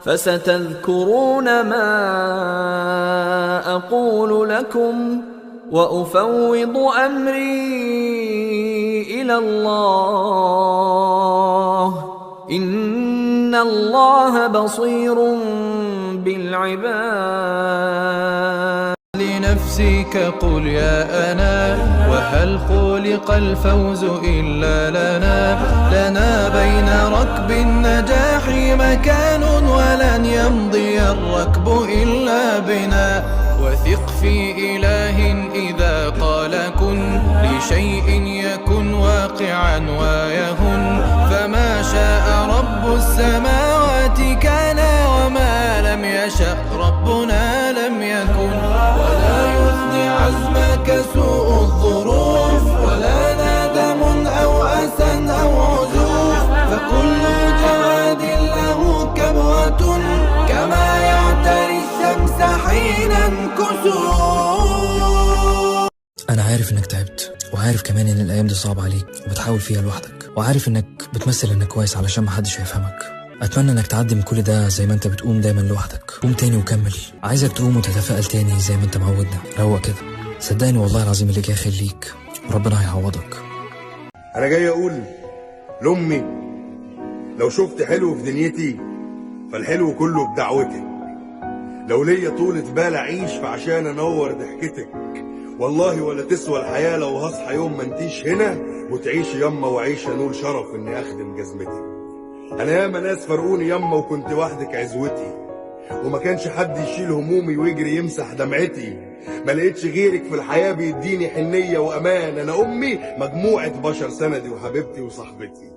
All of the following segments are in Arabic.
فستذكرون ما أقول لكم وأفوض أمري إلى الله إن الله بصير بالعباد. لنفسك قل يا أنا وهل خلق الفوز إلا لنا بين ركب النجاح مكان ولن يمضي الركب إلا بنا. وثق في إله إذا قال كن لشيء يكن واقعا ويهن. فما شاء رب السماوات كان وما لم يشأ ربنا لم يكن. ولا يثني عزمك سوء الظروف ولا ندم أو أسى أو عزوف. فكل جواد له كبوة كما يعتري الشمس حين انكسوف. أنا عارف إنك تعبت وعارف كمان إن الأيام دي صعبة عليك وبتحاول فيها لوحدك وعارف إنك بتمثل إنك كويس علشان محدش هيفهمك. أتمنى إنك تعدي من كل ده زي ما أنت بتقوم دايما لوحدك. قوم تاني وكمل. عايزك تقوم وتتفائل تاني زي ما أنت معودنا. روق كده صدقني والله العظيم اللي جاي خير ليك وربنا هيعوضك. أنا جاي أقول لأمي لو شفت حلو في دنيتي فالحلو كله بدعوتك. لو ليا طولة بال أعيش فعشان أنور ضحكتك. والله ولا تسوى الحياة لو هصحى يوم ما انتيش هنا وتعيش يما وعيش انول شرف اني اخدم جزمتك. انا ياما ناس فرقوني يما وكنت وحدك عزوتي وما كانش حد يشيل همومي ويجري يمسح دمعتي. ما لقيتش غيرك في الحياة بيديني حنية وامان. انا امي مجموعة بشر سندي وحبيبتي وصاحبتي.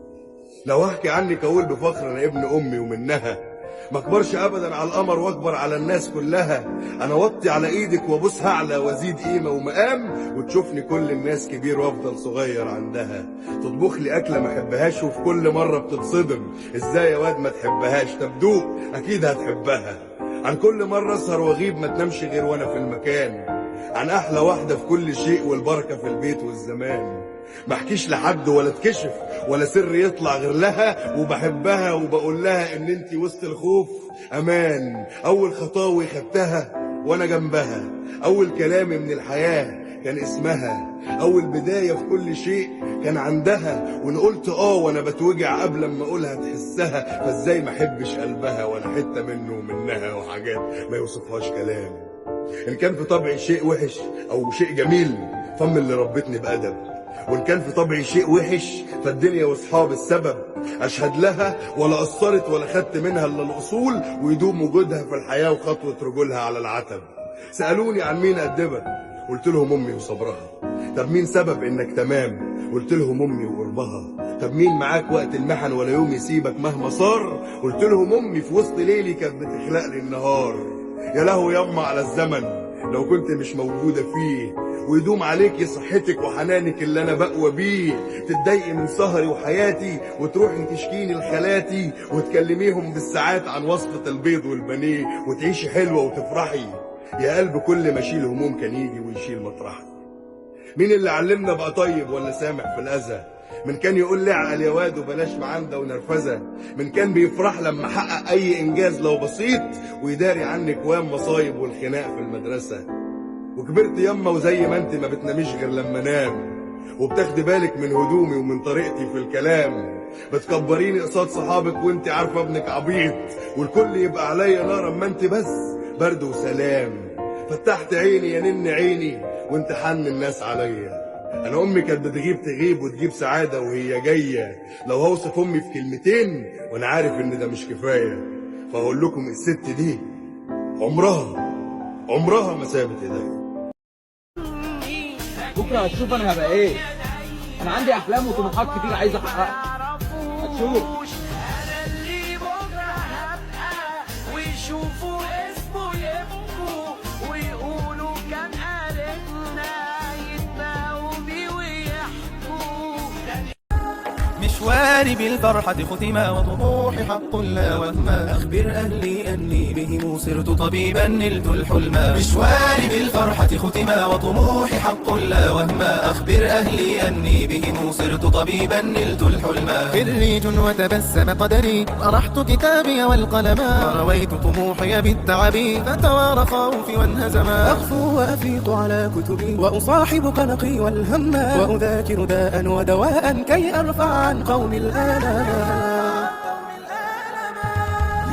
لو احكي عنك اقول بفخر انا ابن امي ومنها ما اكبرش ابدا على القمر واكبر على الناس كلها. انا وطي على ايدك وابوس اعلى وازيد قيمه ومقام وتشوفني كل الناس كبير وافضل صغير عندها. تطبخ لي اكله ما احبهاش وفي كل مره بتتصدم ازاي يا واد ما تحبهاش. طب دوق اكيد هتحبها. عن كل مره اسهر واغيب ما تنامش غير وانا في المكان. عن احلى واحده في كل شيء والبركه في البيت والزمان. ما احكيش لحد ولا اتكشف ولا سر يطلع غير لها وبحبها وبقول لها ان انتي وسط الخوف امان. اول خطاوي خدتها وانا جنبها. اول كلامي من الحياة كان اسمها. اول بداية في كل شيء كان عندها. وان قلت وانا بتوجع قبل ما اقولها تحسها. فازاي ما احبش قلبها وانا حتة منه ومنها وحاجات ما يوصفهاش كلام. ان كان في طبعي شيء وحش او شيء جميل فم اللي ربتني بأدب. وإن كان في طبعي شيء وحش فالدنيا واصحاب السبب. أشهد لها ولا قصرت ولا خدت منها إلا الأصول ويدوم وجودها في الحياة وخطوة رجولها على العتب. سألوني عن مين أدبك قلت لهم أمي وصبرها. طب مين سبب إنك تمام قلت لهم أمي وقربها. طب مين معاك وقت المحن ولا يوم يسيبك مهما صار قلت لهم أمي في وسط ليلي كانت بتخلق لي النهار. يا لهو يما على الزمن لو كنت مش موجودة فيه ويدوم عليكي صحتك وحنانك اللي انا بقوى بيه. تتضايقي من سهري وحياتي وتروحي تشكيني لخالاتي وتكلميهم بالساعات عن وصفة البيض والبانيه وتعيشي حلوة وتفرحي. يا قلب كل ما اشيل هموم كان يجي ويشيل مطرحي. مين اللي علمنا بقى طيب ولا سامح في الاذى؟ من كان يقول لي اعقل يا واد وبلاش معاندة ونرفزة. من كان بيفرح لما حقق اي انجاز لو بسيط ويداري عنك وام مصايب والخناق في المدرسة. وكبرت يما وزي ما انت ما بتناميش غير لما انام وبتاخدي بالك من هدومي ومن طريقتي في الكلام. بتكبريني قصاد صحابك وانت عارفه ابنك عبيط والكل يبقى عليا نار اما انت بس برد وسلام. فتحت عيني يا نن عيني وانت حن الناس عليا. انا امي كانت بتغيب تغيب وتجيب سعاده وهي جايه. لو هوصف امي في كلمتين وانا عارف ان ده مش كفايه فهقول لكم الست دي عمرها ما سابت ايديا. بكره هتشوف انا هبقى ايه. انا عندي احلام وطموحات كتير عايز احققها. هتشوف. انا اللي بكره هبقى ويشوفوا اسمه يبكوا ويقولوا كان قالتنا يتباهوا بيه ويحكوا. مش مشواري بالفرحة ختما وطموحي حق لا وهما أخبر أهلي أني بهم صرت طبيبا نلت الحلما مشواري بالفرحة ختما وطموحي حق لا وهما أخبر أهلي أني بهم صرت طبيبا نلت الحلما خريج وتبسم قدري طرحت كتابي والقلما ورويت طموحي بالتعب فتوارى خوفي وانهزما أغفو وأفيض على كتبي وأصاحب قلقي والهما وأذاكر داء ودواء كي أرفع عن قوم الآلام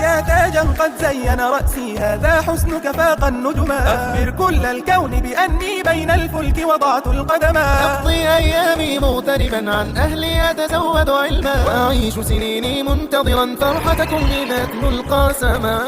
يا تاجا قد زين رأسي هذا حسنك فاق النجما أخبر كل الكون بأني بين الفلك وضعت القدما أقضي أيامي مغتربا عن أهلي أتزود علما وأعيش سنيني منتظرا فرحتكم إذا تلو القاسما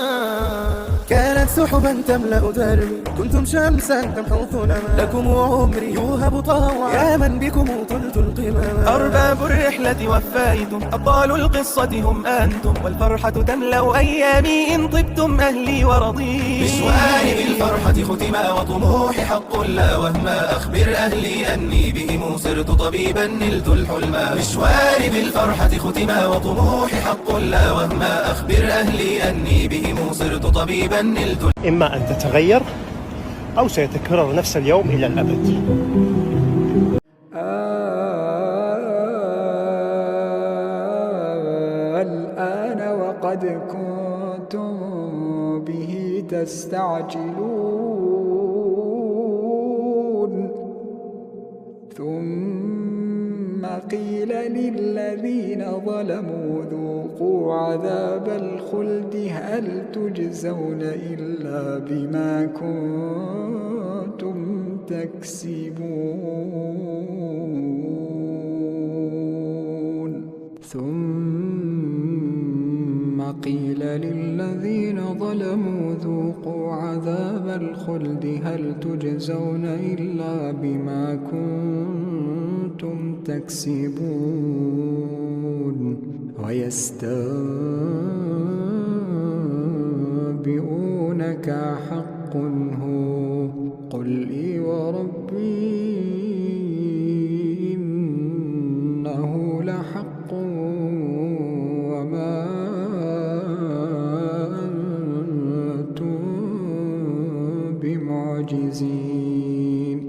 كانت سحبا تملأ دربي كنتم شمسا تمحو ظلما لكم عمري يوهب طوعا يا من بكم طلت القمم أرباب الرحلة وفائتم أبطال القصة هم أنتم والفرحة تملأ أيامي إن طبتم أهلي ورضيت مشواري بالفرحة ختما وطموحي حق لا وهما أخبر أهلي أني بهم صرت طبيبا نلت الحلما مشواري بالفرحة ختما وطموحي حق لا وهما أخبر أهلي أني بهم صرت طبيبا نلت إما أن تتغير أو سيتكرر نفس اليوم إلى الأبد. الآن وقد كنتم به تستعجلون ثم قيل للذين ظلموا ذوقوا عذاب الخلد هل تجزون إلا بما كنتم تكسبون ثم قيل للذين ظلموا ذوقوا عذاب الخلد هل تجزون إلا بما كنتم تكسبون ويستنبئونك حق هو قل إي وربي إنه لحق وما أنتم بمعجزين